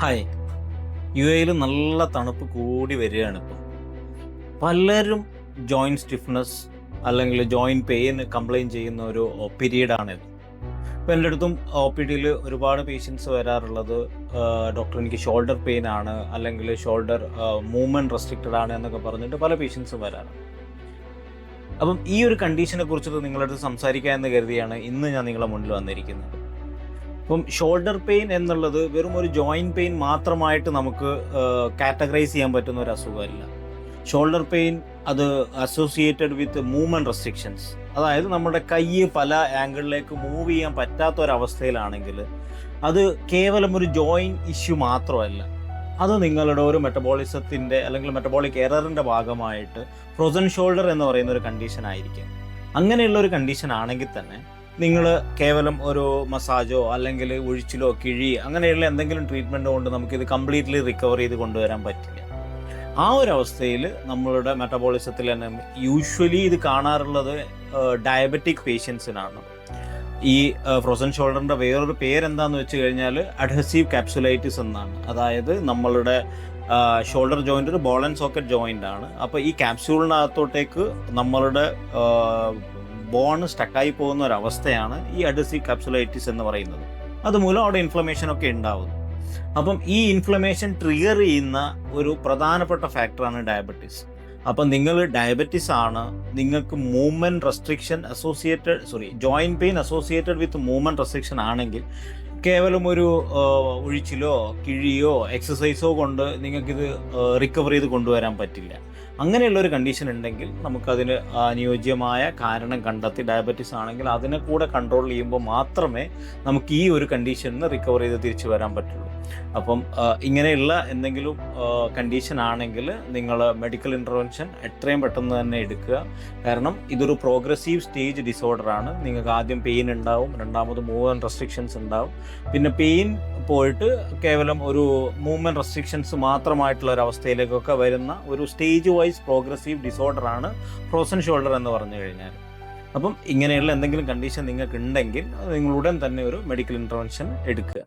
Hi. യുഎഇയിൽ നല്ല തണുപ്പ് കൂടി വരികയാണ് ഇപ്പോൾ. പലരും ജോയിന്റ് സ്റ്റിഫ്നെസ് അല്ലെങ്കിൽ ജോയിന്റ് പെയിൻ കംപ്ലയിൻറ്റ് ചെയ്യുന്ന ഒരു പീരീഡാണിത്. ഇപ്പോൾ എൻ്റെ അടുത്തും OPDയിൽ ഒരുപാട് പേഷ്യൻസ് വരാറുള്ളത് ഡോക്ടർ എനിക്ക് ഷോൾഡർ പെയിൻ ആണ്, അല്ലെങ്കിൽ ഷോൾഡർ മൂവ്മെൻറ്റ് റെസ്ട്രിക്റ്റഡ് ആണ് എന്നൊക്കെ പറഞ്ഞിട്ട് പല പേഷ്യൻസും വരാറുണ്ട്. അപ്പം ഈ ഒരു കണ്ടീഷനെ കുറിച്ചിട്ട് നിങ്ങളുടെ അടുത്ത് സംസാരിക്കുക എന്ന് കരുതിയാണ് ഇന്ന് ഞാൻ നിങ്ങളുടെ മുന്നിൽ വന്നിരിക്കുന്നത്. ഇപ്പം ഷോൾഡർ പെയിൻ എന്നുള്ളത് വെറും ഒരു ജോയിൻറ്റ് പെയിൻ മാത്രമായിട്ട് നമുക്ക് കാറ്റഗറൈസ് ചെയ്യാൻ പറ്റുന്ന ഒരു അസുഖമല്ല. ഷോൾഡർ പെയിൻ അത് അസോസിയേറ്റഡ് വിത്ത് മൂവ്മെൻറ്റ് റെസ്ട്രിക്ഷൻസ്, അതായത് നമ്മുടെ കൈ പല ആംഗിളിലേക്ക് മൂവ് ചെയ്യാൻ പറ്റാത്തൊരവസ്ഥയിലാണെങ്കിൽ അത് കേവലം ഒരു ജോയിൻറ്റ് ഇഷ്യൂ മാത്രമല്ല, അത് നിങ്ങളുടെ ഒരു മെറ്റബോളിസത്തിൻ്റെ അല്ലെങ്കിൽ മെറ്റബോളിക് എററിൻ്റെ ഭാഗമായിട്ട് ഫ്രോസൺ ഷോൾഡർ എന്ന് പറയുന്ന ഒരു കണ്ടീഷൻ ആയിരിക്കും. അങ്ങനെയുള്ള ഒരു കണ്ടീഷൻ ആണെങ്കിൽ തന്നെ നിങ്ങൾ കേവലം ഒരു മസാജോ അല്ലെങ്കിൽ ഒഴിച്ചിലോ കിഴി അങ്ങനെയുള്ള എന്തെങ്കിലും ട്രീറ്റ്മെൻറ്റ് കൊണ്ട് നമുക്കിത് കംപ്ലീറ്റ്ലി റിക്കവർ ചെയ്ത് കൊണ്ടുവരാൻ പറ്റില്ല. ആ ഒരു അവസ്ഥയിൽ നമ്മളുടെ മെറ്റബോളിസത്തിൽ തന്നെ യൂഷ്വലി ഇത് കാണാറുള്ളത് ഡയബറ്റിക് പേഷ്യൻസിനാണ്. ഈ ഫ്രോസൺ ഷോൾഡറിൻ്റെ വേറൊരു പേരെന്താണെന്ന് വെച്ച് കഴിഞ്ഞാൽ അഡ്ഹസീവ് കാപ്സുലൈറ്റിസ് എന്നാണ്. അതായത് നമ്മളുടെ ഷോൾഡർ ജോയിൻ്റ് ഒരു ബോൾ ആൻഡ് സോക്കറ്റ് ജോയിൻ്റ് ആണ്. അപ്പോൾ ഈ ക്യാപ്സ്യൂളിനകത്തോട്ടേക്ക് നമ്മളുടെ ബോൺ സ്റ്റക്കായി പോകുന്ന ഒരവസ്ഥയാണ് ഈ അഡ്ഹസീവ് കാപ്സുലൈറ്റിസ് എന്ന് പറയുന്നത്. അതുമൂലം അവിടെ ഇൻഫ്ലമേഷനൊക്കെ ഉണ്ടാവുന്നു. അപ്പം ഈ ഇൻഫ്ലമേഷൻ ട്രിഗർ ചെയ്യുന്ന ഒരു പ്രധാനപ്പെട്ട ഫാക്ടറാണ് ഡയബറ്റീസ്. അപ്പം നിങ്ങൾ ഡയബറ്റീസ് ആണ്, നിങ്ങൾക്ക് movement restriction joint pain associated with movement restriction ആണെങ്കിൽ കേവലം ഒരു ഒഴിച്ചിലോ കിഴിയോ എക്സസൈസോ കൊണ്ട് നിങ്ങൾക്കിത് റിക്കവർ ചെയ്ത് കൊണ്ടുവരാൻ പറ്റില്ല. അങ്ങനെയുള്ളൊരു കണ്ടീഷൻ ഉണ്ടെങ്കിൽ നമുക്കതിന് അനുയോജ്യമായ കാരണം കണ്ടെത്തി, ഡയബറ്റീസ് ആണെങ്കിൽ അതിനെ കൂടെ കൺട്രോൾ ചെയ്യുമ്പോൾ മാത്രമേ നമുക്ക് ഈ ഒരു കണ്ടീഷനിൽ നിന്ന് റിക്കവർ ചെയ്ത് തിരിച്ചു വരാൻ പറ്റുള്ളൂ. അപ്പം ഇങ്ങനെയുള്ള എന്തെങ്കിലും കണ്ടീഷൻ ആണെങ്കിൽ നിങ്ങൾ മെഡിക്കൽ ഇൻ്റർവെൻഷൻ എത്രയും പെട്ടെന്ന് തന്നെ എടുക്കുക. കാരണം ഇതൊരു പ്രോഗ്രസീവ് സ്റ്റേജ് ഡിസോർഡറാണ്. നിങ്ങൾക്ക് ആദ്യം പെയിൻ ഉണ്ടാവും, രണ്ടാമത് മൂവ്മെൻറ്റ് റെസ്ട്രിക്ഷൻസ് ഉണ്ടാവും, പിന്നെ പെയിൻ പോയിട്ട് കേവലം ഒരു മൂവ്മെൻറ്റ് റെസ്ട്രിക്ഷൻസ് മാത്രമായിട്ടുള്ള ഒരു അവസ്ഥയിലേക്കൊക്കെ വരുന്ന ഒരു സ്റ്റേജ് വൈസ് പ്രോഗ്രസീവ് ഡിസോർഡറാണ് ഫ്രോസൺ ഷോൾഡർ എന്ന് പറഞ്ഞു കഴിഞ്ഞാൽ. അപ്പം ഇങ്ങനെയുള്ള എന്തെങ്കിലും കണ്ടീഷൻ നിങ്ങൾക്ക് ഉണ്ടെങ്കിൽ നിങ്ങൾ ഉടൻ തന്നെ ഒരു മെഡിക്കൽ ഇൻ്റർവെൻഷൻ എടുക്കുക.